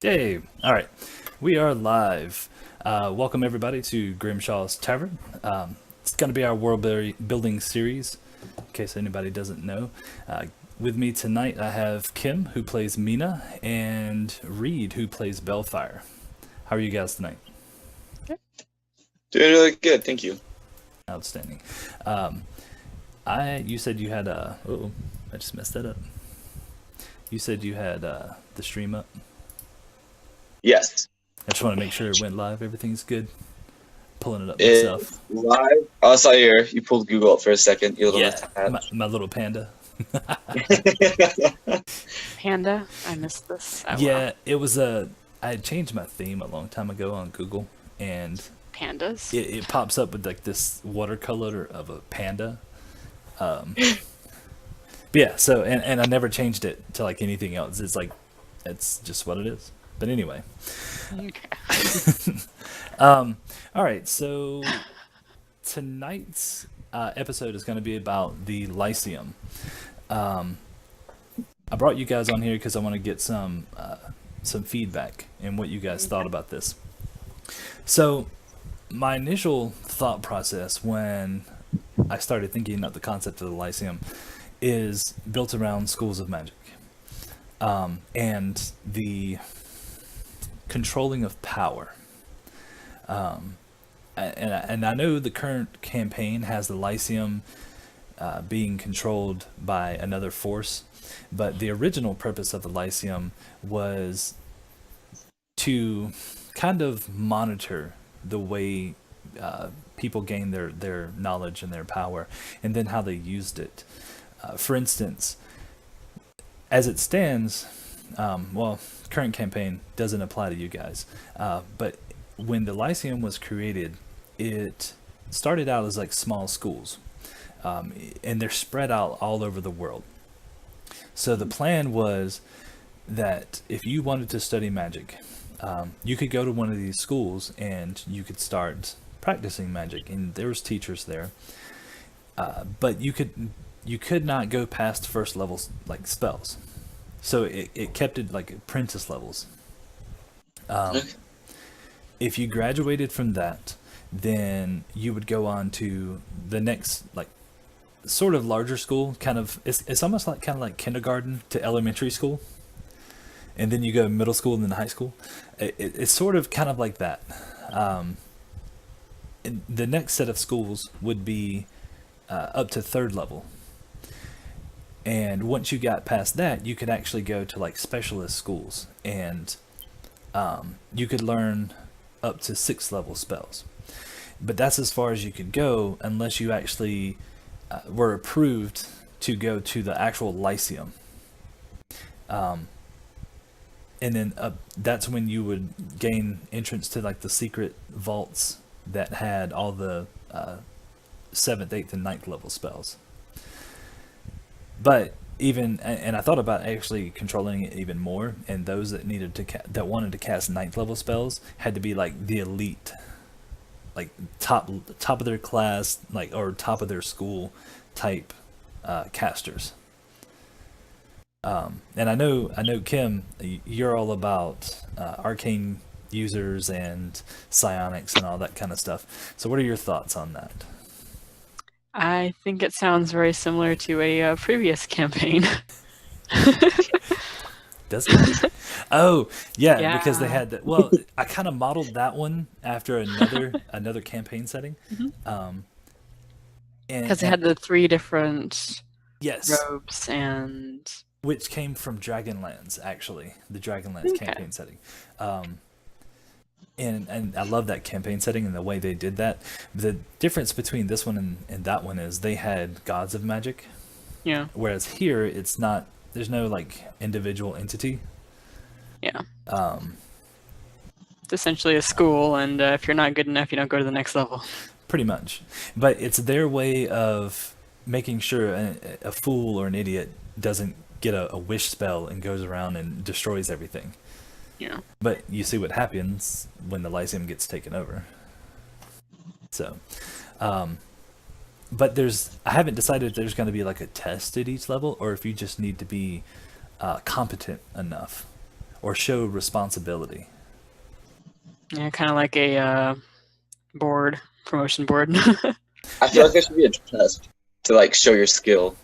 Yay! All right, we are live. Welcome everybody to Grimshaw's Tavern. It's going to be our building series, in case anybody doesn't know. With me tonight, I have Kim, who plays Mina, and Reed, who plays Bellfire. How are you guys tonight? Doing really good, thank you. Outstanding. You said you had oh, I just messed that up. You said you had the stream up. Yes. I just want to make sure it went live. Everything's good. Pulling it up It's myself. live. Oh, I saw you pulled Google up for a second. You little My little panda. Panda? I missed this. Yeah, it was I had changed my theme a long time ago on Google, and Pandas? it pops up with like this watercolor of a panda. But yeah, so and I never changed it to like anything else. It's just what it is. But anyway. Okay. All right, so tonight's episode is going to be about the Lyceum. I brought you guys on here because I want to get some feedback and what you guys thought about this. So, my initial thought process when I started thinking about the concept of the Lyceum is built around schools of magic, and the controlling of power. And I know the current campaign has the Lyceum being controlled by another force, but the original purpose of the Lyceum was to kind of monitor the way people gain their knowledge and their power, and then how they used it. For instance, as it stands, current campaign doesn't apply to you guys, but when the Lyceum was created, it started out as like small schools, and they're spread out all over the world. So the plan was that if you wanted to study magic, you could go to one of these schools and you could start practicing magic, and there was teachers there, but you could not go past first level like spells. So it kept it like apprentice levels. If you graduated from that, then you would go on to the next like sort of larger school. Kind of it's almost like kind of like kindergarten to elementary school, and then you go middle school and then high school. It's sort of kind of like that. And the next set of schools would be up to third level. And once you got past that, you could actually go to like specialist schools, and you could learn up to 6th level spells. But that's as far as you could go unless you actually were approved to go to the actual Lyceum. And then that's when you would gain entrance to like the secret vaults that had all the 7th, 8th, and 9th level spells. But even, and I thought about actually controlling it even more, and those that needed to that wanted to cast 9th level spells had to be like the elite, like top of their class, like, or top of their school type casters. And I know Kim, you're all about arcane users and psionics and all that kind of stuff. So what are your thoughts on that? I think it sounds very similar to a previous campaign. Does it? Oh, yeah, because they Yeah. had that. Well, I kind of modeled that one after another campaign setting. And Because it had the 3 different yes, robes and... which came from Dragonlance, actually, the Dragonlance Okay. campaign setting. And I love that campaign setting and the way they did that. The difference between this one and that one is they had gods of magic, Yeah. whereas here it's not. There's no like individual entity. Yeah. It's essentially a school, and if you're not good enough, you don't go to the next level. Pretty much, but it's their way of making sure a fool or an idiot doesn't get a wish spell and goes around and destroys everything. Yeah. But you see what happens when the Lyceum gets taken over. So, but I haven't decided if there's going to be like a test at each level, or if you just need to be competent enough, or show responsibility. Yeah, kind of like a promotion board. I feel like there should be a test to like show your skill.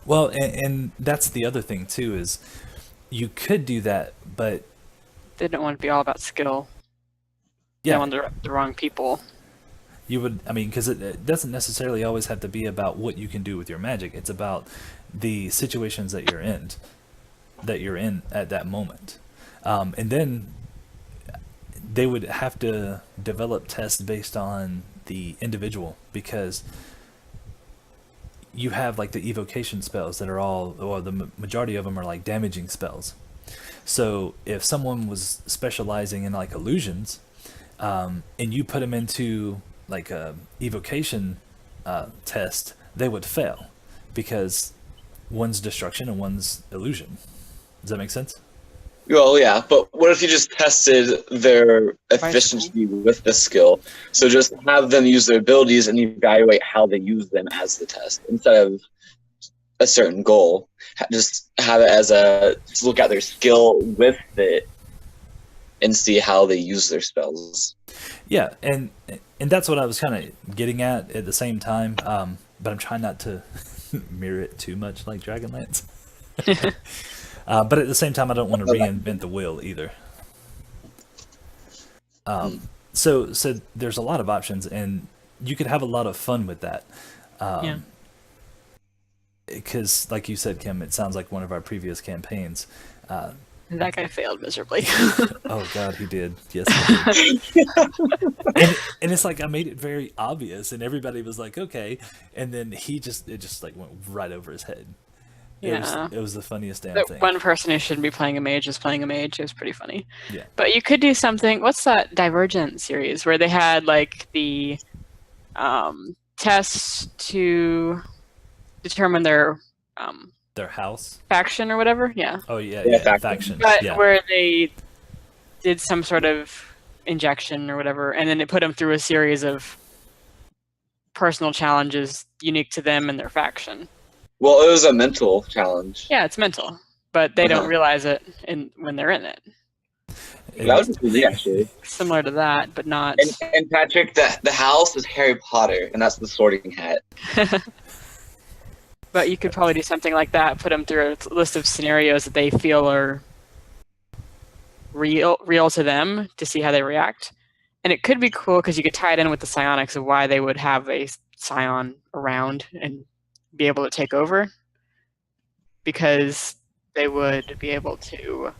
Well, and that's the other thing too, is you could do that, but They don't want to be all about skill. They yeah, want the wrong people. you would. I mean, because it doesn't necessarily always have to be about what you can do with your magic. It's about the situations that you're in at that moment, and then they would have to develop tests based on the individual, because you have like the evocation spells that are all, or the majority of them are like damaging spells. So if someone was specializing in like illusions, and you put them into like a evocation test, they would fail because one's destruction and one's illusion. Does that make sense? Well, yeah, but what if you just tested their efficiency with the skill? So just have them use their abilities and evaluate how they use them as the test instead of a certain goal. Just have it as just look at their skill with it and see how they use their spells. Yeah, and that's what I was kind of getting at the same time. But I'm trying not to mirror it too much like Dragonlance. But at the same time, I don't want to reinvent the wheel either. So there's a lot of options, and you could have a lot of fun with that. Yeah. Because, like you said, Kim, it sounds like one of our previous campaigns. That guy failed miserably. Oh God, he did. Yes, he did. and it's like I made it very obvious, and everybody was like, "Okay," and then it just like went right over his head. Yeah. It was the funniest damn That thing. one person who shouldn't be playing a mage is playing a mage. It was pretty funny. Yeah. But you could do something. What's that Divergent series where they had like the tests to determine their Their house. faction or whatever? Yeah. Oh yeah, Yeah, yeah, faction. faction. But Yeah. where they did some sort of injection or whatever, and then it put them through a series of personal challenges unique to them and their faction. Well, it was a mental challenge. Yeah, it's mental, but they don't Uh-huh. realize it when they're in it. That was really actually. Similar to that, but not. And Patrick, the house is Harry Potter, and that's the Sorting Hat. But you could probably do something like that. Put them through a list of scenarios that they feel are real to them to see how they react. And it could be cool because you could tie it in with the psionics of why they would have a psion around and be able to take over, because they would be able to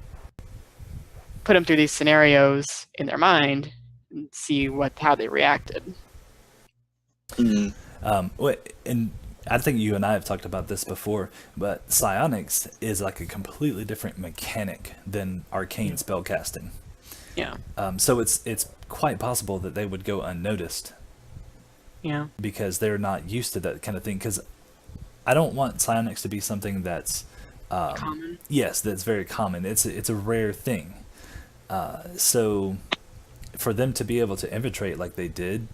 put them through these scenarios in their mind and see how they reacted. Mm. And I think you and I have talked about this before, but psionics is like a completely different mechanic than arcane spellcasting. Yeah. So it's quite possible that they would go unnoticed. Yeah. Because they're not used to that kind of thing. Because I don't want psionics to be something that's Common. Yes, that's very common. It's a rare thing. So for them to be able to infiltrate like they did,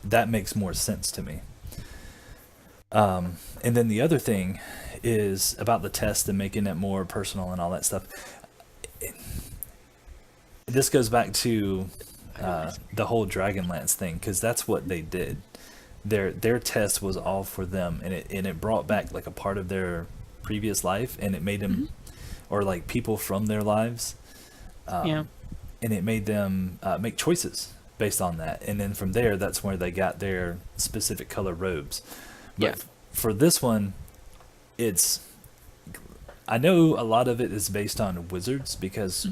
that makes more sense to me. And then the other thing is about the test and making it more personal and all that stuff. This goes back to the whole Dragonlance thing, because that's what they did. Their test was all for them, and it brought back like a part of their previous life, and it made them, or like people from their lives, Yeah. and it made them make choices based on that. And then from there, that's where they got their specific color robes. But Yeah. for this one, I know a lot of it is based on wizards, because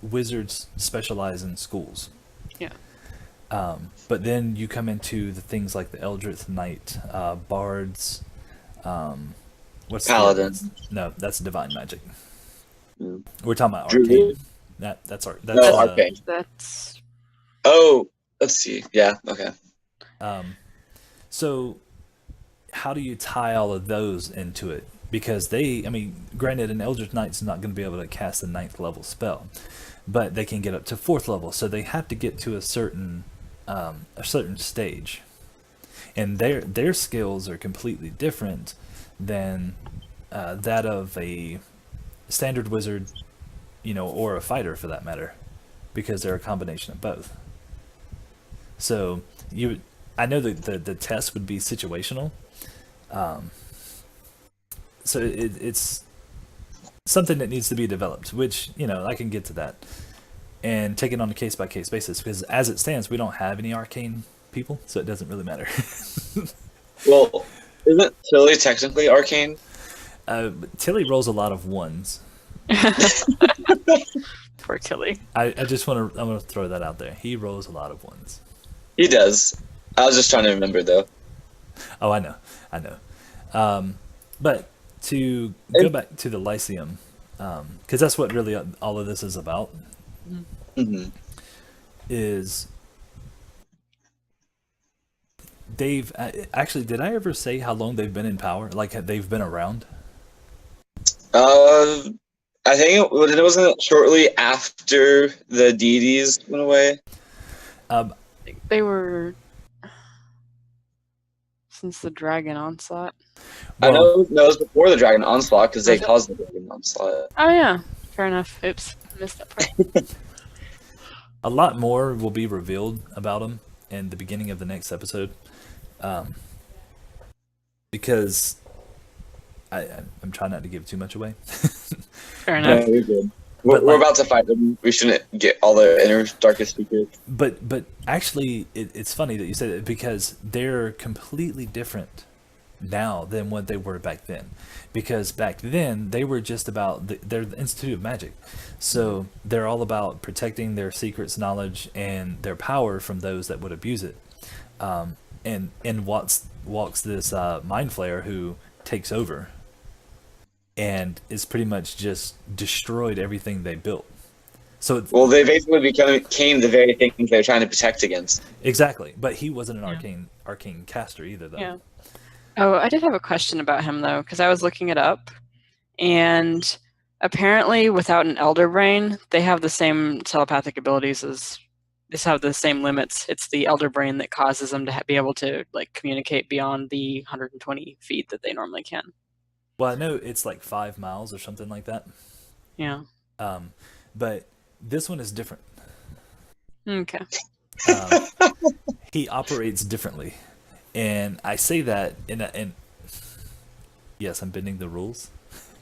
wizards specialize in schools. Yeah. But then you come into the things like the Eldritch Knight, bards, what's the other Paladins. one? No, that's divine magic. Yeah. We're talking about Druid. arcane. That's No, Arcane. That's Oh, let's see. Yeah, okay. So how do you tie all of those into it? Because granted, an Eldritch Knight's not going to be able to cast a 9th level spell, but they can get up to 4th level, so they have to get to a certain stage, and their skills are completely different than that of a standard wizard or a fighter for that matter, because they're a combination of both. So I know that the test would be situational. So it's something that needs to be developed, which I can get to that and take it on a case by case basis, because as it stands, we don't have any arcane people, so it doesn't really matter. Well, isn't Tilly technically arcane? Tilly rolls a lot of ones. Poor Tilly. I just want to throw that out there. He rolls a lot of ones. He does. I was just trying to remember though. Oh, I know. But to go back to the Lyceum, because that's what really all of this is about. Mm-hmm. Is they've actually, did I ever say how long they've been in power? Like they've been around? I think it wasn't shortly after the deities went away. They were since the dragon onslaught. I know. No, it was before the dragon onslaught because they caused the dragon onslaught. Oh yeah, fair enough. Oops, missed that part. A lot more will be revealed about them in the beginning of the next episode, because I'm trying not to give too much away. Fair enough. Yeah, you're good. We're about to fight them. We shouldn't get all the inner darkest secrets. But actually, it's funny that you said it, because they're completely different now than what they were back then. Because back then they were just about they're the Institute of Magic, so they're all about protecting their secrets, knowledge, and their power from those that would abuse it. And walks this mind flayer who takes over and is pretty much just destroyed everything they built. So they basically became the very things they're trying to protect against. Exactly, but he wasn't an arcane caster either, though. Yeah. Oh, I did have a question about him though, because I was looking it up, and apparently, without an elder brain, they have the same telepathic abilities as. They have the same limits. It's the elder brain that causes them to be able to communicate beyond the 120 feet that they normally can. Well, I know it's like 5 miles or something like that. Yeah. But this one is different. Okay. He operates differently, and I say that in yes, I'm bending the rules.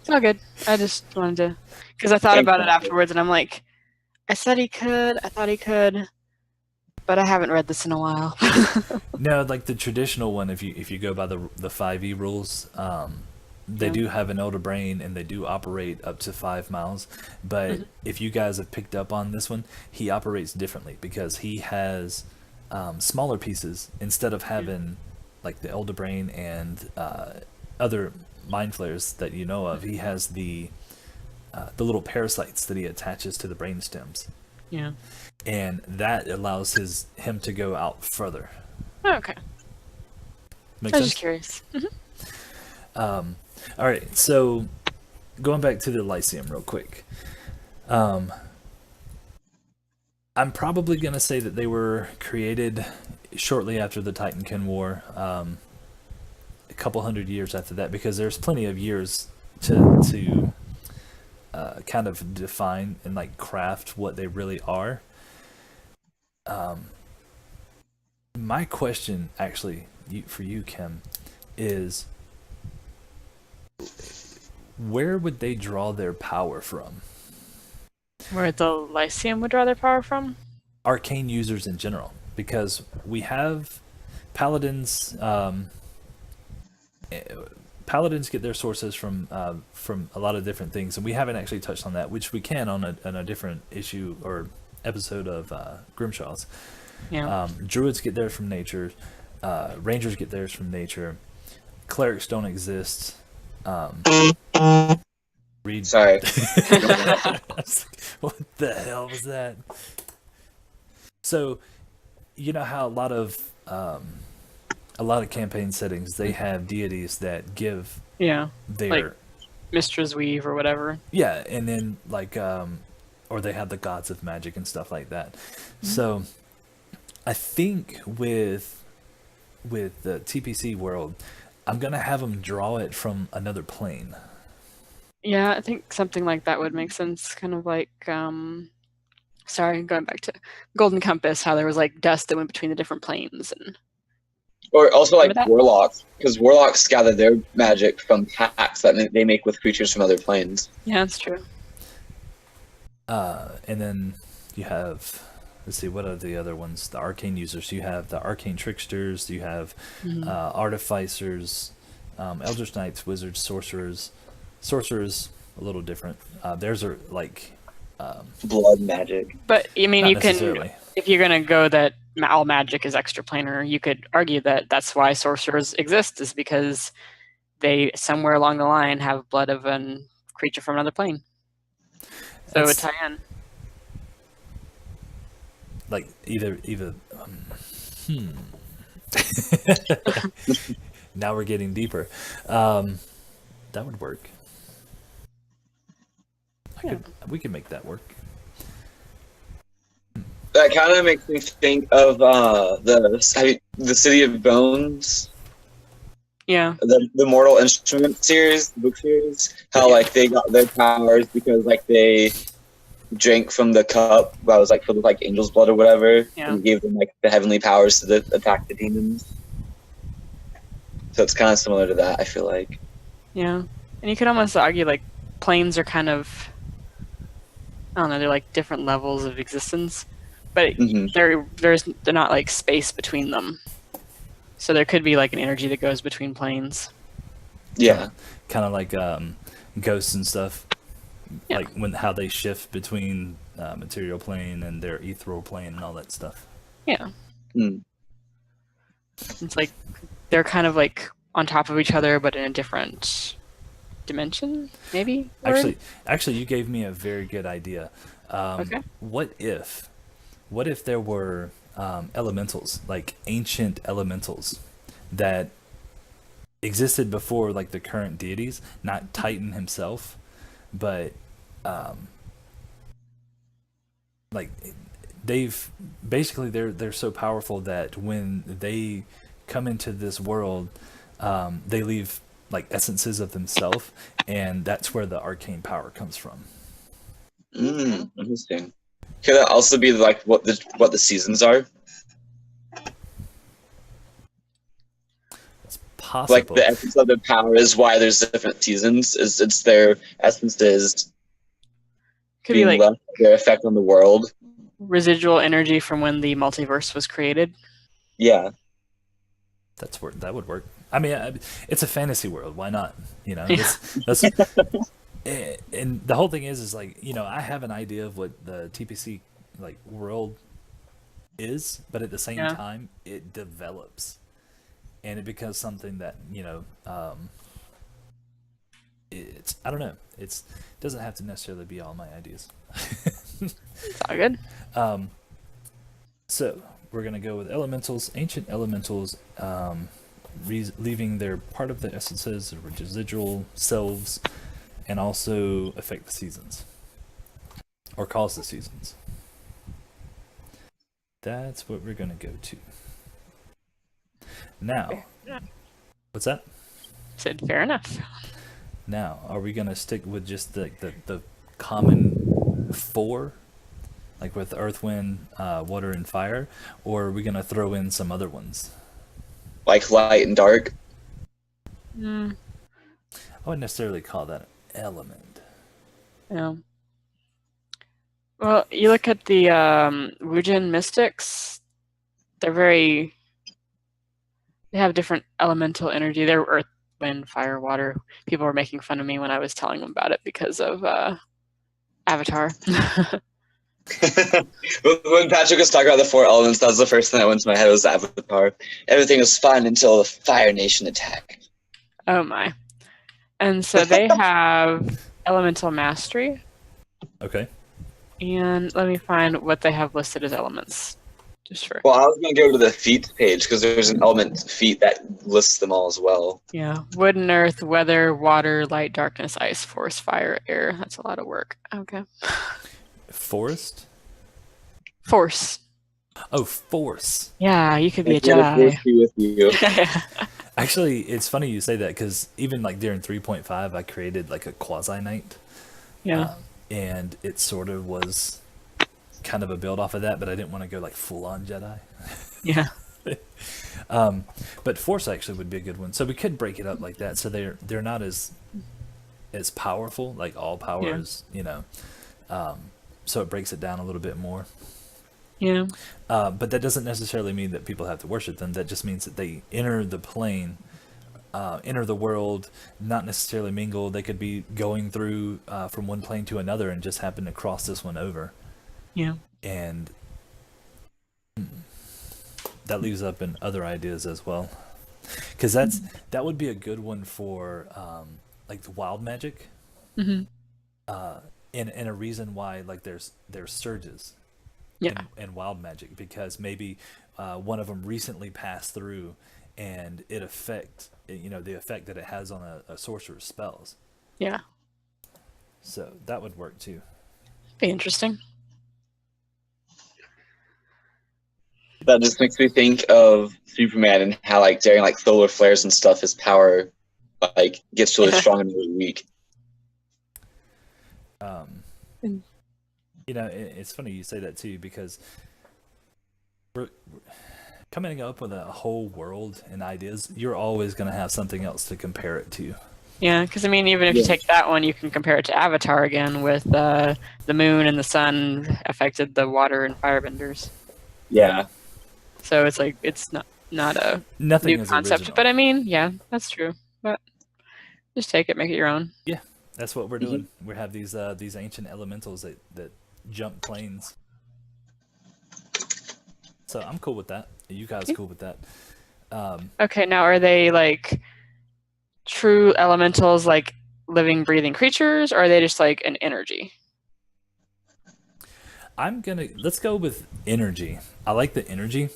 It's all good. I just wanted to, because I thought about it afterwards, and I'm like, I said he could. I thought he could, but I haven't read this in a while. No, like the traditional one, if you go by the 5e rules, they do have an elder brain, and they do operate up to 5 miles. But if you guys have picked up on this one, he operates differently, because he has smaller pieces instead of having like the elder brain and other mind flayers that you know of. He has the little parasites that he attaches to the brain stems. Yeah. And that allows him to go out further. Oh, okay. Make I was sense? just curious. All right, so going back to the Lyceum real quick. I'm probably going to say that they were created shortly after the Titankin War, a couple hundred years after that, because there's plenty of years to kind of define and craft what they really are. My question, actually, for you, Kim, is where would they draw their power from? Where the Lyceum would draw their power from? Arcane users in general, because we have paladins. Paladins get their sources from a lot of different things, and we haven't actually touched on that, which we can on a different issue or episode of Grimshaw's. Yeah. Druids get theirs from nature. Rangers get theirs from nature. Clerics don't exist. Read. Sorry. What the hell was that? So, you know how a lot of campaign settings, they have deities that give their like Mistress Weave or whatever. Yeah, and then or they have the gods of magic and stuff like that. So I think with the TPC world, I'm gonna have them draw it from another plane. Yeah, I think something like that would make sense. Kind of like, sorry, going back to Golden Compass, how there was like dust that went between the different planes, and Or also like remember that? warlocks, because warlocks gather their magic from pacts that they make with creatures from other planes. Yeah, that's true. And then you have, let's see, what are the other ones? The arcane users. You have the arcane tricksters. You have artificers, eldritch knights, wizards, sorcerers. Sorcerers a little different. Theirs are like Blood magic. But I mean, not you can, necessarily. if you're gonna go that all magic is extraplanar, you could argue that that's why sorcerers exist, is because they somewhere along the line have blood of a creature from another plane. So it would That's- tie in. like either now we're getting deeper. That would work. We could make that work. That kind of makes me think of the City of Bones, Yeah. the Mortal Instrument series, the book series. How like they got their powers because like they drank from the cup that was like filled with like angel's blood or whatever, Yeah. and gave them like the heavenly powers to attack the demons. So it's kind of similar to that, I feel like. Yeah. And you could almost argue like planes are kind of, I don't know, they're like different levels of existence, but they're not like space between them. So there could be like an energy that goes between planes. Yeah. Kind of like ghosts and stuff. Yeah. Like how they shift between material plane and their ethereal plane and all that stuff. Yeah. Mm. It's like they're kind of like on top of each other, but in a different dimension, maybe? Actually, you gave me a very good idea. Okay. What if there were elementals, like ancient elementals, that existed before like the current deities, not Titan himself, but like they're so powerful that when they come into this world, they leave like essences of themselves, and that's where the arcane power comes from. Interesting. Could that also be like what the seasons are? It's possible. Like the essence of their power is why there's different seasons. Is it's their essences Could be being like left, their effect on the world. residual energy from when the multiverse was created. Yeah. That would work. I mean, it's a fantasy world. Why not? You know, Yeah. that's and the whole thing is like, you know, I have an idea of what the TPC like world is, but at the same Yeah. time, it develops, and it becomes something that, you know, it's, I don't know. It doesn't have to necessarily be all my ideas. It's all good. So we're gonna go with elementals, ancient elementals, leaving their part of the essences, or residual selves, and also affect the seasons, or cause the seasons. That's what we're gonna go to. Now, what's that? Said fair enough. Now, are we gonna stick with just the common four, like with earth, wind, water, and fire, or are we gonna throw in some other ones? Like light and dark. Mm, I wouldn't necessarily call that an element. yeah. Well, you look at the Wujin mystics. They have different elemental energy. They're earth, wind, fire, water. People were making fun of me when I was telling them about it because of Avatar. When Patrick was talking about the four elements, that was the first thing that went to my head was Avatar. Everything was fine until the Fire Nation attacked. Oh my. And so they have elemental mastery. Okay. And let me find what they have listed as elements. Just for Well, I was going to go to the feats page because there's an element feat that lists them all as well. yeah, wood and earth, weather, water, light, darkness, ice, force, fire, air. That's a lot of work. Okay. Forest? Force. Oh, force. Yeah, you could be a Like, what if Jedi. force be with you? Actually, it's funny you say that because even like during 3.5, I created like a quasi knight, Yeah. and it sort of was kind of a build off of that, but I didn't want to go like full on Jedi. Yeah. But Force actually would be a good one. So we could break it up like that, so they're not as powerful, like all power is, so it breaks it down a little bit more. Yeah. But that doesn't necessarily mean that people have to worship them. That just means that they enter the plane, enter the world, not necessarily mingle. They could be going through from one plane to another and just happen to cross this one over. Yeah. And that leaves up in other ideas as well. Because that would be a good one for like the wild magic. Mm-hmm. And a reason why like there's surges. Yeah. And wild magic, because maybe one of them recently passed through, and the effect that it has on a sorcerer's spells. Yeah. So that would work too. Be interesting. That just makes me think of Superman and how like during like solar flares and stuff, his power like gets really strong and really weak. It's funny you say that too, because we're coming up with a whole world and ideas. You're always going to have something else to compare it to. Yeah, because I mean, even if you take that one, you can compare it to Avatar again, with the moon and the sun affected the water and firebenders. Yeah. So it's like it's not a Nothing new is concept, original. but I mean, yeah, that's true. But just take it, make it your own. Yeah, that's what we're doing. We have these ancient elementals that jump planes. So I'm cool with that. You guys cool with that? Okay, now are they like true elementals, like living, breathing creatures, or are they just like an energy? Let's go with energy. I like the energy.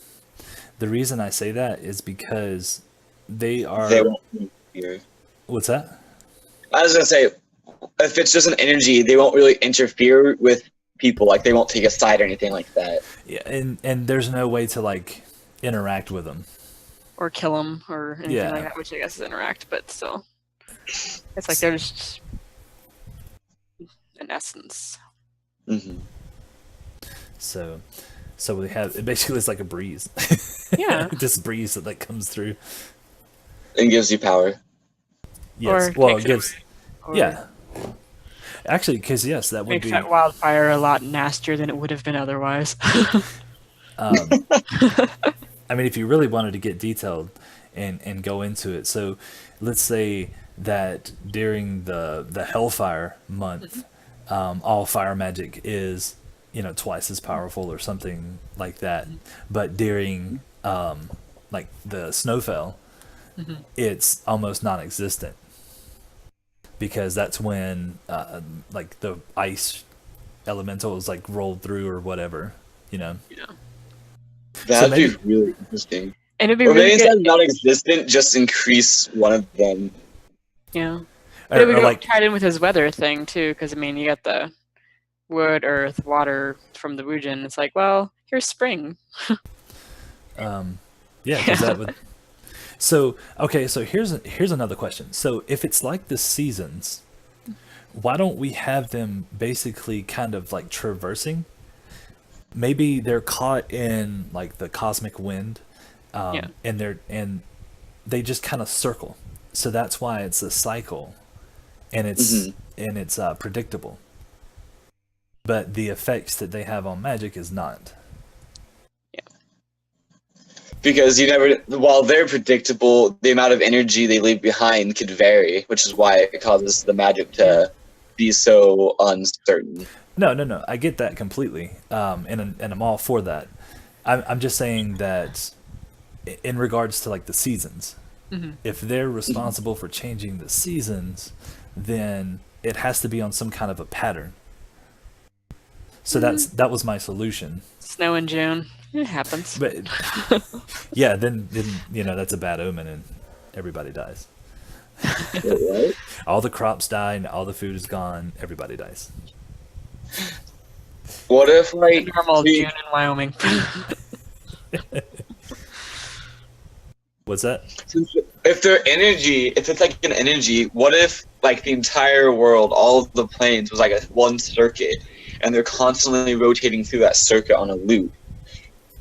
The reason I say that is because they won't interfere. What's that? I was gonna say, if it's just an energy, they won't really interfere with people. Like they won't take a side or anything like that. Yeah, and there's no way to like interact with them Or kill them or anything like that, which I guess is interact, but still, it's like they're just in essence. Mm-hmm. So we have it basically it's like a breeze. Yeah. This breeze that comes through And gives you power. Yes. Or Well, takes it gives. it away, or Yeah. Actually, because yes, that would makes be. that wildfire a lot nastier than it would have been otherwise. I mean, if you really wanted to get detailed and go into it, so let's say that during the Hellfire month, all fire magic is twice as powerful or something like that. But during like the Snowfell, it's almost non-existent, because that's when like the ice elemental is like rolled through or whatever. Yeah. That'd be really interesting. And it'd be Or really maybe good. instead of non-existent, just increase one of them. Yeah. Or, But it would or go like tied in with his weather thing too, because I mean, you got the wood, earth, water from the Wujin. It's like, well, here's spring. yeah, because that would. So okay, so here's another question. So if it's like the seasons, why don't we have them basically kind of like traversing? Maybe they're caught in like the cosmic wind, and they just kind of circle. So that's why it's a cycle, and it's predictable. But the effects that they have on magic is not. Because while they're predictable, the amount of energy they leave behind could vary, which is why it causes the magic to be so uncertain. No. I get that completely, and I'm all for that. I'm just saying that in regards to like the seasons, if they're responsible for changing the seasons, then it has to be on some kind of a pattern. So that was my solution. Snow in June. It happens. But yeah, then that's a bad omen and everybody dies. Right? All the crops die and all the food is gone. Everybody dies. What if like Normal June in Wyoming. What's that? if their energy, if it's like an energy, what if like the entire world, all of the planes was like a one circuit, and they're constantly rotating through that circuit on a loop,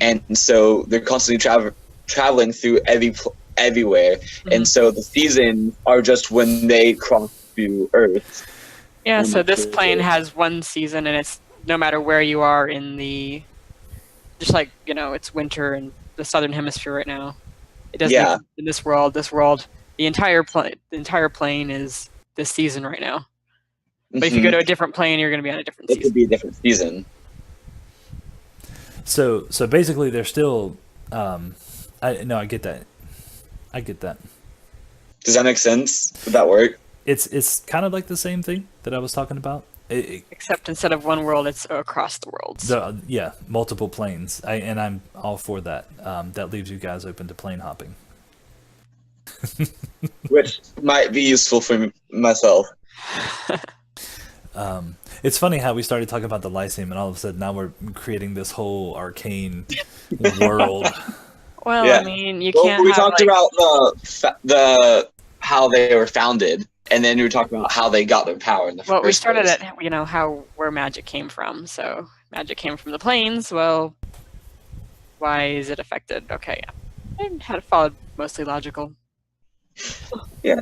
and so they're constantly traveling through everywhere, and so the seasons are just when they cross through Earth. Yeah, so this plane has one season, and it's no matter where you are in the, just like, you know, it's winter in the southern hemisphere right now. It doesn't Yeah. even, in this world, the entire plane is this season right now. But if you go to a different plane, you're going to be on a different It season. could be a different season. So basically, they're still. I get that. I get that. Does that make sense? Would that work? It's kind of like the same thing that I was talking about. Except instead of one world, it's across the worlds. Yeah, multiple planes. And I'm all for that. That leaves you guys open to plane hopping. Which might be useful for myself. It's funny how we started talking about the Lyceum, and all of a sudden now we're creating this whole arcane world. Well, Yeah. I mean, you Well, can't. we have, talked like, about the how they were founded, and then we were talking about how they got their power in the Well, first we started place. at, you know, where magic came from. So magic came from the planes. Well, why is it affected? Okay, yeah. I had it followed mostly logical. Yeah.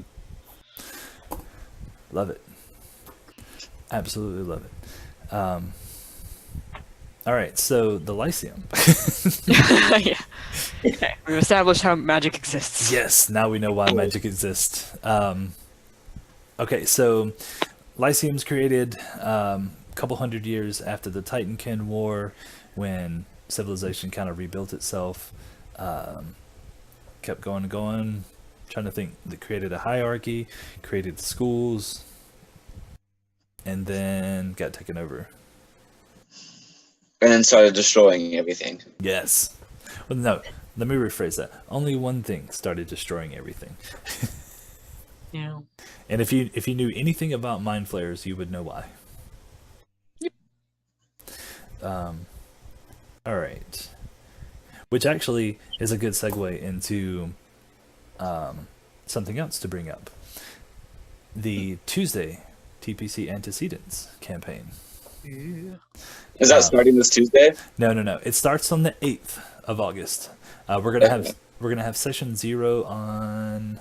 Love it. Absolutely love it. All right, so the Lyceum. Yeah. Okay. We've established how magic exists. Yes, now we know why magic exists. Okay, so Lyceum's created a couple hundred years after the Titankin War, when civilization kind of rebuilt itself. Kept going and going. Trying to think. They created a hierarchy, created schools, and then got taken over. And then started destroying everything. Yes. Well, no. Let me rephrase that. Only one thing started destroying everything. Yeah. And if you knew anything about mind flayers, you would know why. Yep. All right. Which actually is a good segue into something else to bring up. The Tuesday TPC Antecedents campaign. Is that starting this Tuesday? No. It starts on the 8th of August. We're gonna have session 0 on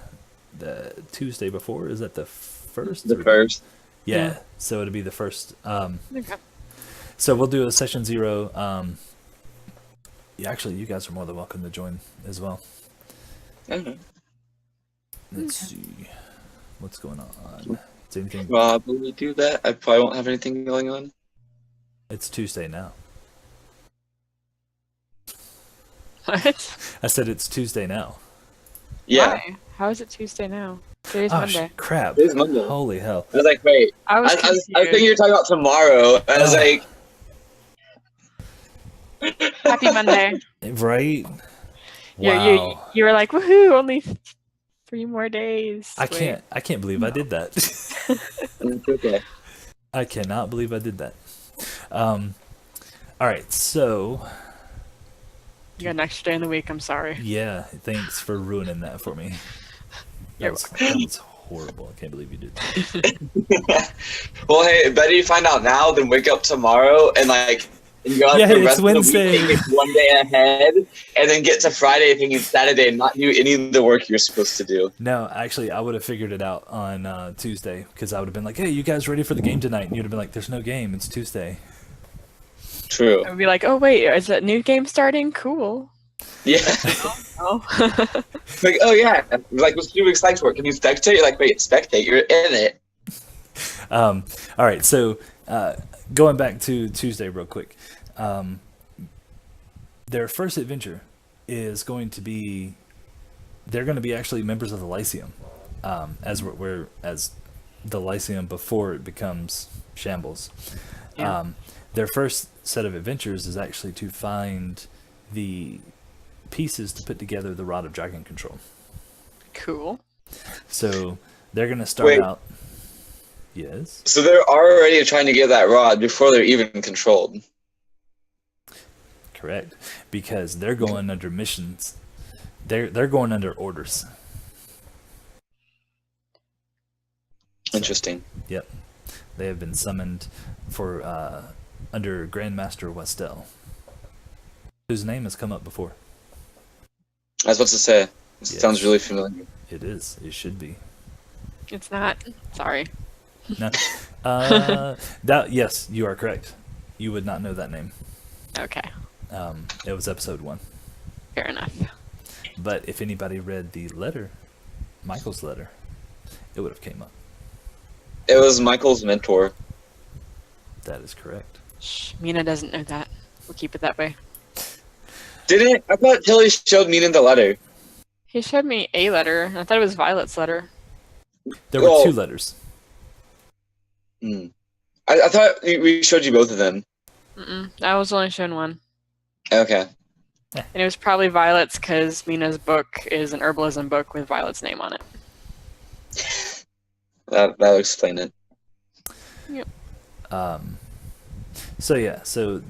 the Tuesday before. Is that the first? The first. Yeah. So it'll be the first. Okay. So we'll do a session 0. Yeah, actually, you guys are more than welcome to join as well. Okay. Let's see what's going on. Is anything? Probably do that. I probably won't have anything going on. It's Tuesday now. What? I said it's Tuesday now. Yeah. Why? How is it Tuesday now? Today's Oh, Monday. crap! Today's Monday. Holy hell! I was like, wait. I was I confused. thinking you were talking about tomorrow. I was like, Happy Monday. Right? Yeah, Wow. you were like, woohoo! Only 3 more days. I Wait. can't believe I did that. it's okay. I cannot believe I did that. All right, so You got an extra day in the week. I'm sorry. yeah, thanks for ruining that for me. You're That was horrible. I can't believe you did that. Well, hey, better you find out now than wake up tomorrow and like and go out Yeah, the it's rest of Wednesday. the week thinking one day ahead, and then get to Friday thinking Saturday and not do any of the work you're supposed to do. No, actually, I would have figured it out on Tuesday, because I would have been like, "Hey, you guys ready for the game tonight?" And you'd have been like, "There's no game. It's Tuesday." True. I would be like, oh wait, is that new game starting? Cool. Yeah. Oh. Like, oh yeah. Like, what's 2 weeks like for? Can you spectate? You're like, wait, spectate. You're in it. All right, so going back to Tuesday real quick. Their first adventure is going to be, they're going to be actually members of the Lyceum, as the Lyceum before it becomes shambles. Yeah. Their first set of adventures is actually to find the pieces to put together the Rod of Dragon Control. Cool. So they're going to start Wait. out. Yes. So they're already trying to get that rod before they're even controlled. Correct, because they're going under missions. They're going under orders. Interesting. Yep. They have been summoned for under Grandmaster Westel, whose name has come up before. I was about to say, this Yes. sounds really familiar. It is. It should be. It's not. Sorry. No. Yes, you are correct. You would not know that name. Okay. It was episode 1. Fair enough. But if anybody read the letter, Michael's letter, it would have came up. It was Michael's mentor. That is correct. Shh, Mina doesn't know that. We'll keep it that way. Didn't I thought Tilly showed me in the letter? He showed me a letter. I thought it was Violet's letter. There were Well- 2 letters. I thought we showed you both of them. I was only shown one. Okay. And it was probably Violet's because Mina's book is an herbalism book with Violet's name on it. That'll explain it. So yeah, so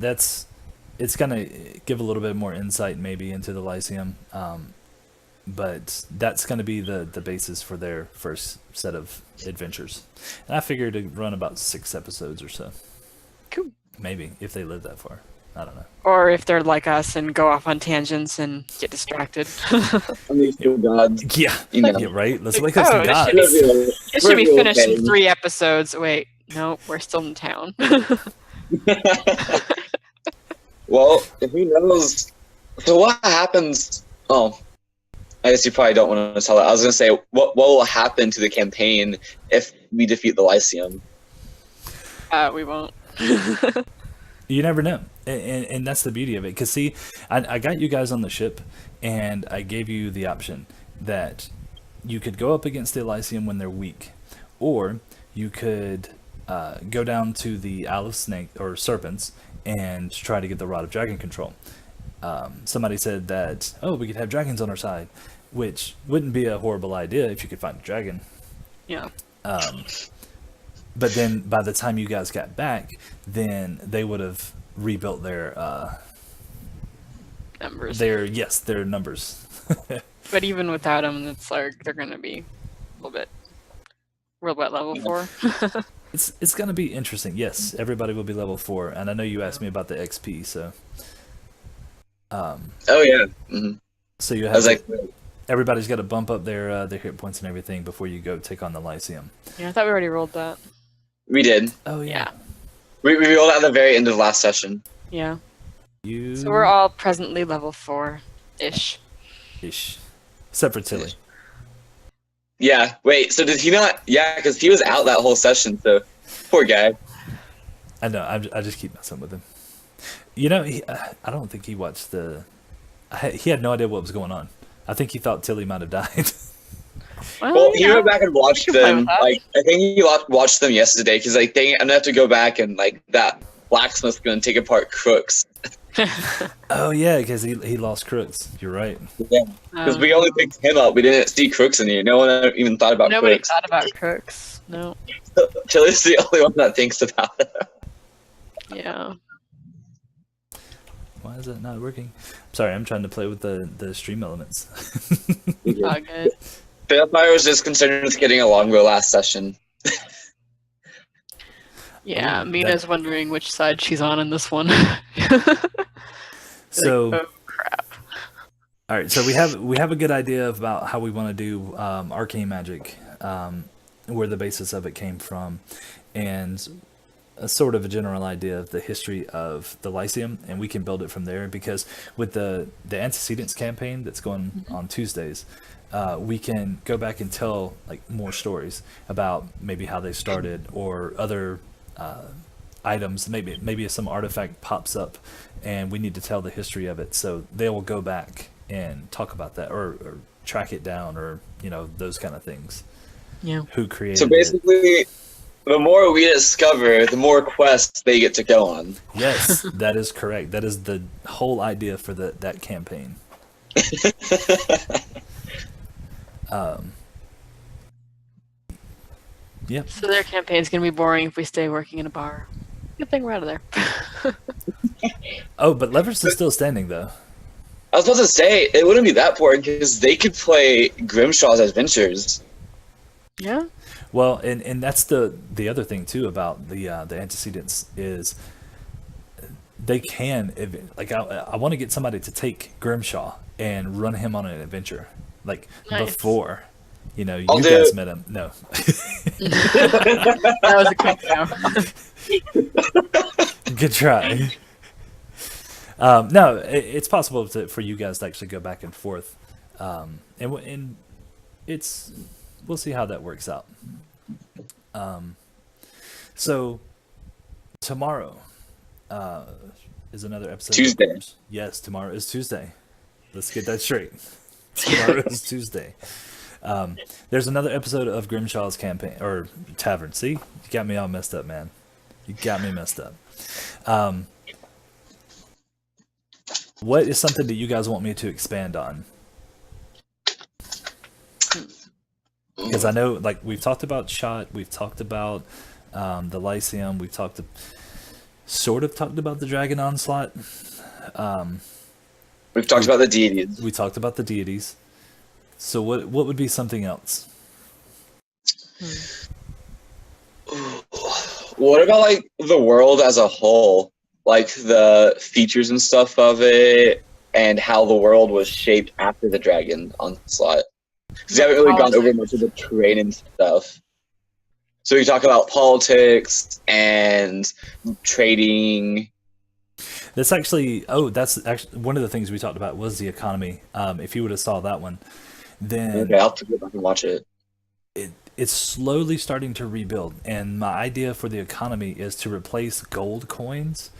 it's gonna give a little bit more insight maybe into the Lyceum, but that's gonna be the basis for their first set of adventures. And I figured to run about 6 episodes or so. Cool. Maybe if they live that far. I don't know. Or if they're like us and go off on tangents and get distracted. God. Yeah, You know. yeah, right. Let's wake up some Oh, gods. It should be We're finished okay. in 3 episodes. Wait, no, we're still in town. Well, if he knows, so what happens? Oh, I guess you probably don't want to tell it. I was gonna say, what will happen to the campaign if we defeat the Lyceum? We won't. You never know, and that's the beauty of it. Because see, I got you guys on the ship, and I gave you the option that you could go up against the Lyceum when they're weak, or you could go down to the Isle of Snake or Serpents and try to get the Rod of Dragon control. Somebody said that, oh, we could have dragons on our side, which wouldn't be a horrible idea if you could find a dragon. Yeah. But then by the time you guys got back, then they would have rebuilt their Numbers. their numbers. But even without them, it's like they're going to be a little bit level 4. It's gonna be interesting. Yes, everybody will be level 4, and I know you asked me about the XP, so Oh yeah. Mm-hmm. so you I have was like, everybody's got to bump up their hit points and everything before you go take on the Lyceum. Yeah, I thought we already rolled that. we did. Oh Yeah. We rolled at the very end of last session. Yeah. You So we're all presently level 4-ish. ish, except for Tilly. Yeah. Wait. So did he not? Yeah, because he was out that whole session. So poor guy. I know. I just keep messing with him. You know, I don't think he watched he had no idea what was going on. I think he thought Tilly might have died. Well, he you know, went back and watched you can play them. with that. Like I think he watched them yesterday because like I'm gonna have to go back and like that blacksmith's gonna take apart crooks. Oh yeah, because he lost Crooks. You're right. Yeah. Because we only picked him up. We didn't see crooks in here. No one even thought about Nobody crooks. thought about crooks. No. Tilly's the only one that thinks about it. Yeah. Why is that not working? Sorry, I'm trying to play with the stream elements. All good. Vampire was just concerned with getting a longbow last session. Yeah, Ooh, Mina's wondering which side she's on in this one. So. Oh crap. All right, so we have a good idea about how we want to do Arcane Magic, where the basis of it came from, and a sort of a general idea of the history of the Lyceum, and we can build it from there. Because with the antecedents campaign that's going on Tuesdays, we can go back and tell like more stories about maybe how they started or other items. Maybe some artifact pops up, and we need to tell the history of it. So they will go back and talk about that, or track it down, or those kind of things. Yeah. Who created So it? basically, the more we discover, the more quests they get to go on. Yes, that is correct. That is the whole idea for that campaign. Yeah. So their campaign's gonna be boring if we stay working in a bar. Good thing we're out of there. Oh, but Leverage is still standing though. I was about to say, it wouldn't be that boring because they could play Grimshaw's Adventures. Yeah. Well, and that's the other thing too about the antecedents is they can like I want to get somebody to take Grimshaw and run him on an adventure like Nice. before you I'll do guys it. met him. No. That was a quick no. Good try. No, it's possible for you guys to actually go back and forth, and it's we'll see how that works out. So tomorrow is another episode. Tuesday. Yes, tomorrow is Tuesday. Let's get that straight. Tomorrow is Tuesday. There's another episode of Grimshaw's campaign or Tavern. See, you got me all messed up, man. You got me messed up. What is something that you guys want me to expand on? Because I know, like, we've talked about Shot, we've talked about the Lyceum, we've sort of talked about the Dragon Onslaught. We've talked about the deities. We talked about the deities. So what would be something else? What about like the world as a whole? Like the features and stuff of it, and how the world was shaped after the Dragon Onslaught. Because we haven't really gone over much of the terrain and stuff. So we talk about politics and trading. That's actually one of the things we talked about was the economy. If you would have saw that one, then Okay, I'll have to go back and watch it. it's slowly starting to rebuild. And my idea for the economy is to replace gold coins,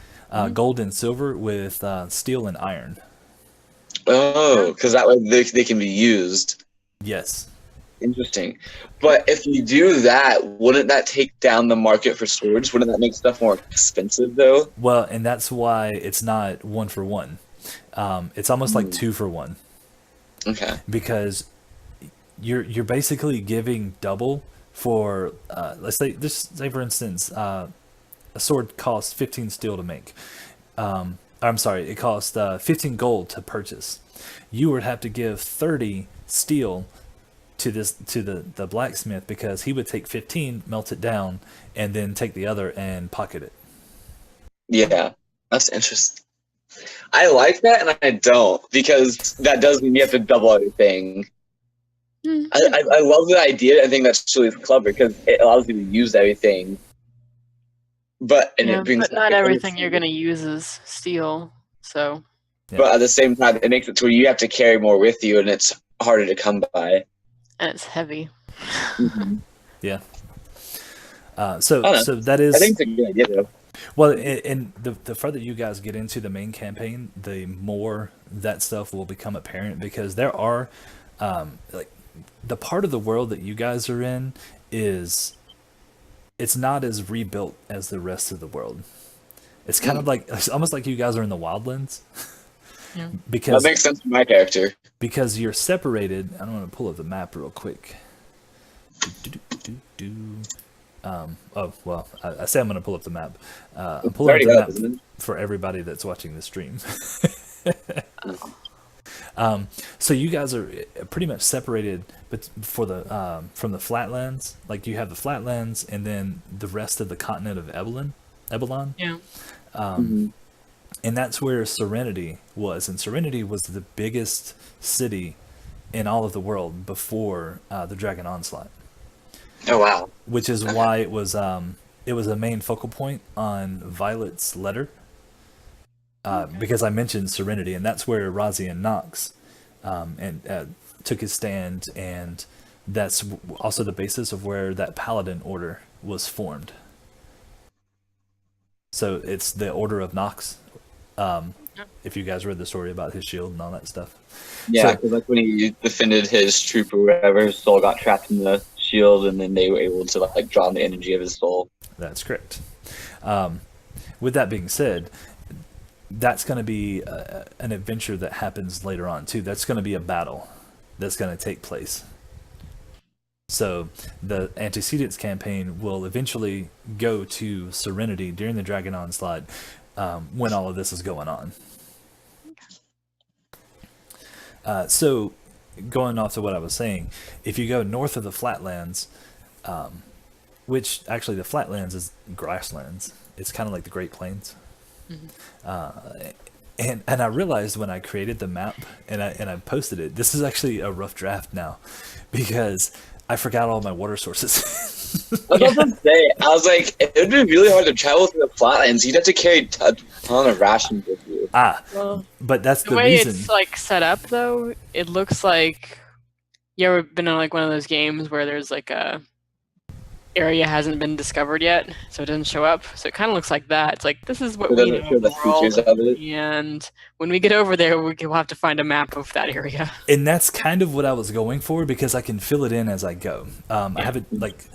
gold and silver, with steel and iron. Oh, because that way they can be used. Yes. Interesting. But if you do that, wouldn't that take down the market for storage? Wouldn't that make stuff more expensive, though? Well, and that's why it's not 1 for 1. It's almost like 2 for 1. Okay. Because you're basically giving double for let's say for instance a sword costs 15 steel to make. I'm sorry, it costs 15 gold to purchase. You would have to give 30 steel to the blacksmith, because he would take 15, melt it down, and then take the other and pocket it. Yeah, that's interesting. I like that, and I don't, because that does mean you have to double everything. I love the idea. I think that's really clever because it allows you to use everything. But it brings but not everything you're going to use is steel, so. But at the same time, it makes it to where you have to carry more with you, and it's harder to come by. And it's heavy. Mm-hmm. Yeah. So that is. I think it's a good idea, though. Well, and the further you guys get into the main campaign, the more that stuff will become apparent, because there are, like, the part of the world that you guys are in it's not as rebuilt as the rest of the world. It's kind of like, it's almost like you guys are in the wildlands. Yeah. That makes sense for my character. Because you're separated. I don't want to pull up the map real quick. Oh, well, I say I'm going to pull up the map. I'm pulling up the map for everybody that's watching the stream. So you guys are pretty much separated, but from the flatlands. Like, you have the flatlands and then the rest of the continent of Ebelon. Yeah. And that's where Serenity was. And Serenity was the biggest city in all of the world before the Dragon Onslaught. Oh, wow. Which is why it was a main focal point on Violet's letter. Because I mentioned Serenity, and that's where Razian Nox took his stand, and that's also the basis of where that Paladin order was formed. So it's the Order of Nox. If you guys read the story about his shield and all that stuff. Yeah, because like when he defended his troop or whatever, his soul got trapped in the shield, and then they were able to like draw on the energy of his soul. That's correct. With that being said, that's going to be an adventure that happens later on too. That's going to be a battle that's going to take place. So the Antecedents campaign will eventually go to Serenity during the Dragon Onslaught, when all of this is going on. So going off to what I was saying, if you go north of the Flatlands, which actually the flatlands is grasslands. It's kind of like the Great Plains. And I realized when I created the map and I posted it, this is actually a rough draft now because I forgot all my water sources. I was about to say, I was like, it would be really hard to travel through the flatlands. You'd have to carry a ton of rations with you. Well, But that's the the way reason. it's like set up though, it looks like you ever been on like one of those games where there's like a area hasn't been discovered yet, so it doesn't show up. So it kind of looks like that. It's like this is what It we doesn't know show of the the features world, of it. and when we get over there, we'll have to find a map of that area. And that's kind of what I was going for because I can fill it in as I go. I haven't like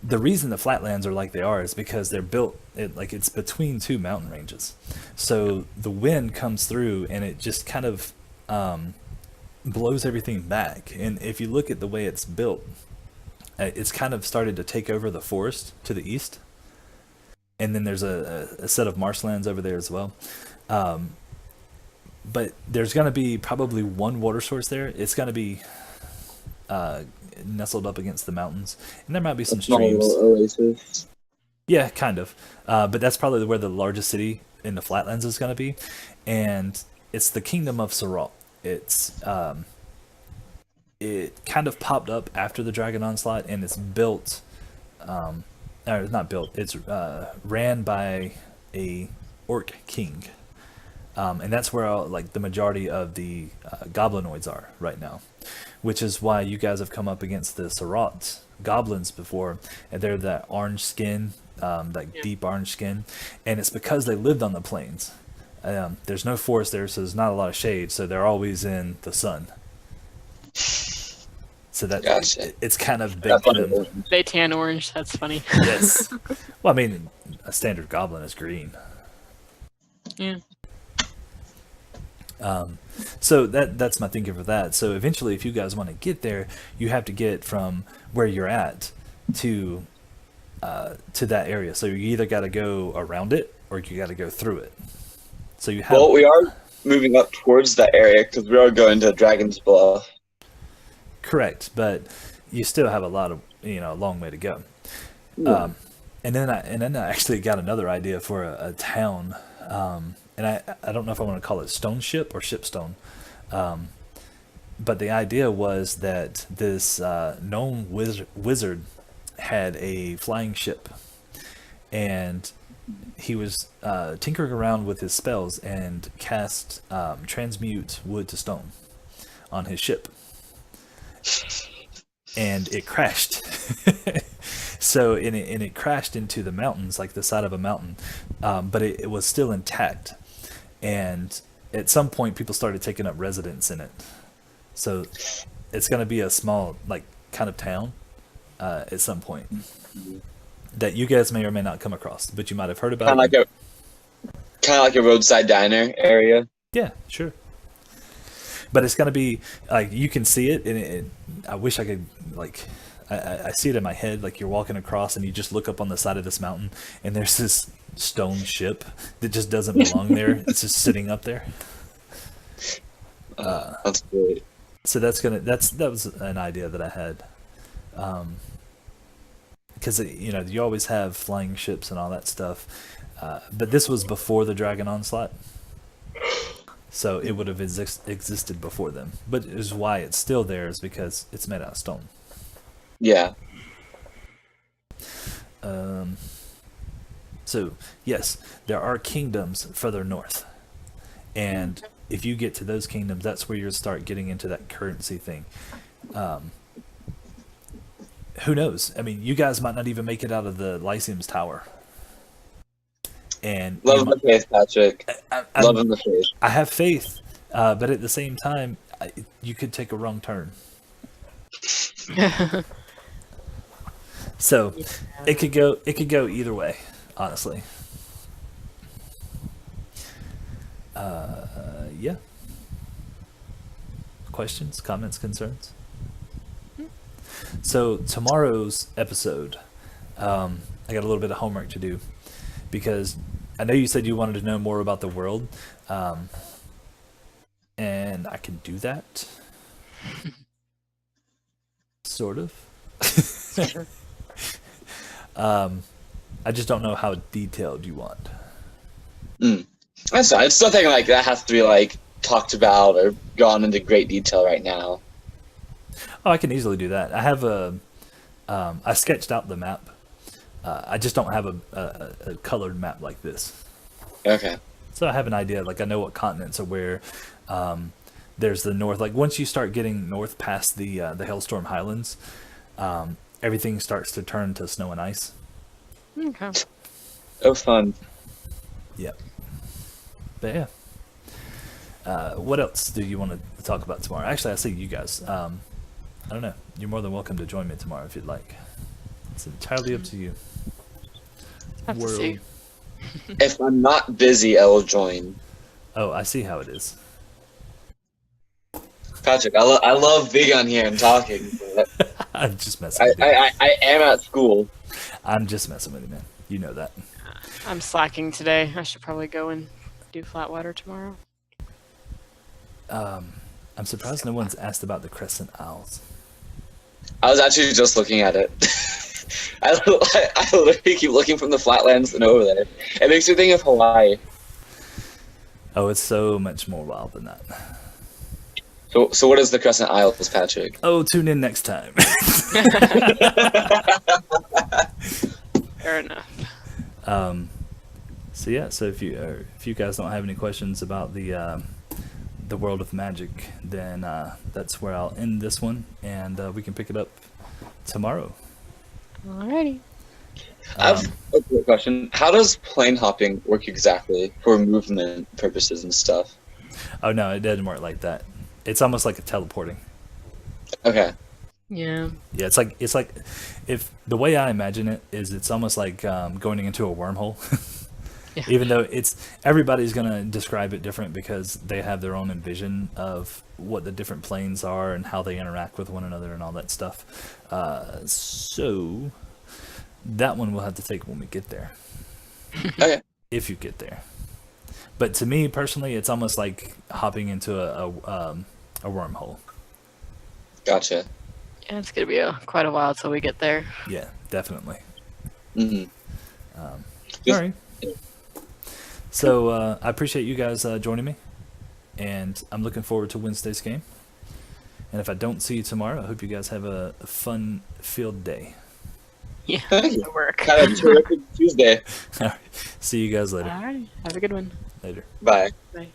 the reason the flatlands are like they are is because they're built it's between two mountain ranges, so the wind comes through and it just kind of blows everything back. And if you look at the way it's built, it's kind of started to take over the forest to the east, and then there's a set of marshlands over there as well. But there's going to be probably one water source there. It's going to be nestled up against the mountains, and there might be some Small streams. little oasis. Yeah, kind of. But that's probably where the largest city in the flatlands is going to be, and it's the Kingdom of Sarat. It's it kind of popped up after the Dragon Onslaught, and it's built, or it's not built. It's ran by a orc king, and that's where like the majority of the goblinoids are right now, which is why you guys have come up against the Sarat goblins before, and they're that orange skin, deep orange skin, and it's because they lived on the plains. There's no forest there, so there's not a lot of shade, so they're always in the sun. So that Gotcha. it's kind of That's big funny. them. They tan orange. That's funny. Yes. Well, I mean, a standard goblin is green. Yeah. So that's my thinking for that. So eventually, if you guys want to get there, you have to get from where you're at to that area. So you either got to go around it or you got to go through it. So you have. Well, we are moving up towards that area because we are going to Dragon's Bluff. Correct, but you still have a long way to go. Yeah. And then I actually got another idea for a town. And I don't know if I want to call it Stone Ship or Shipstone. But the idea was that this gnome wizard had a flying ship, and he was tinkering around with his spells and cast transmute wood to stone on his ship, and it crashed. So it crashed into the mountains, like the side of a mountain, but it was still intact. And at some point, people started taking up residence in it. So it's going to be a small, kind of town at some point that you guys may or may not come across, but you might have heard about Kind it. of like a roadside diner area. Yeah, sure. But it's going to be like you can see it, and I wish I could I see it in my head, like you're walking across and you just look up on the side of this mountain, and there's this stone ship that just doesn't belong there. It's just sitting up there. That's great. So that was an idea that I had, because you always have flying ships and all that stuff, but this was before the Dragon Onslaught, so it would have existed before them. But is why it's still there is because it's made out of stone. Yeah. So yes, there are kingdoms further north, and if you get to those kingdoms, that's where you'll start getting into that currency thing. Who knows? I mean, you guys might not even make it out of the Lyceum's tower. And Love in the faith, Patrick. Love in the faith. I have faith, but at the same time, you could take a wrong turn. So it could go either way, honestly. Yeah. Questions, comments, concerns? So tomorrow's episode, I got a little bit of homework to do because I know you said you wanted to know more about the world, and I can do that. Sort of. I just don't know how detailed you want. That's fine. It's nothing like that has to be like talked about or gone into great detail right now. Oh, I can easily do that. I have I sketched out the map. I just don't have a colored map like this. Okay. So I have an idea. Like I know what continents are where. There's the north. Like once you start getting north past the Hailstorm Highlands, everything starts to turn to snow and ice. Okay. Oh, fun. Yep. But yeah. What else do you want to talk about tomorrow? Actually, I see you guys. I don't know. You're more than welcome to join me tomorrow if you'd like. It's entirely up to you. Have to see. If I'm not busy, I will join. Oh, I see how it is. Patrick, I love being on here and talking. But I'm just messing with you. I am at school. I'm just messing with you, man. You know that. I'm slacking today. I should probably go and do Flatwater tomorrow. I'm surprised no one's asked about the Crescent Isles. I was actually just looking at it. I literally keep looking from the flatlands and over there. It makes me think of Hawaii. Oh, it's so much more wild than that. So what is the Crescent Isles, Patrick? Oh, tune in next time. Fair enough. So yeah, so if you guys don't have any questions about the world of magic, then that's where I'll end this one, and we can pick it up tomorrow. Alrighty. I have a quick question. How does plane hopping work exactly for movement purposes and stuff? Oh no, it doesn't work like that. It's almost like a teleporting. Okay. Yeah. Yeah, it's like if the way I imagine it is, it's almost like going into a wormhole. Yeah. Even though everybody's gonna describe it different because they have their own envision of what the different planes are and how they interact with one another and all that stuff. So that one we'll have to take when we get there. Okay. If you get there. But to me personally, it's almost like hopping into a wormhole. Gotcha. Yeah, it's gonna be quite a while till we get there. Yeah, definitely. Mm-hmm. All right. So I appreciate you guys joining me, and I'm looking forward to Wednesday's game. And if I don't see you tomorrow, I hope you guys have a fun field day. Yeah, Thank you. good work. Have a terrific Tuesday. All right. See you guys later. Alright, have a good one. Later. Bye. Bye.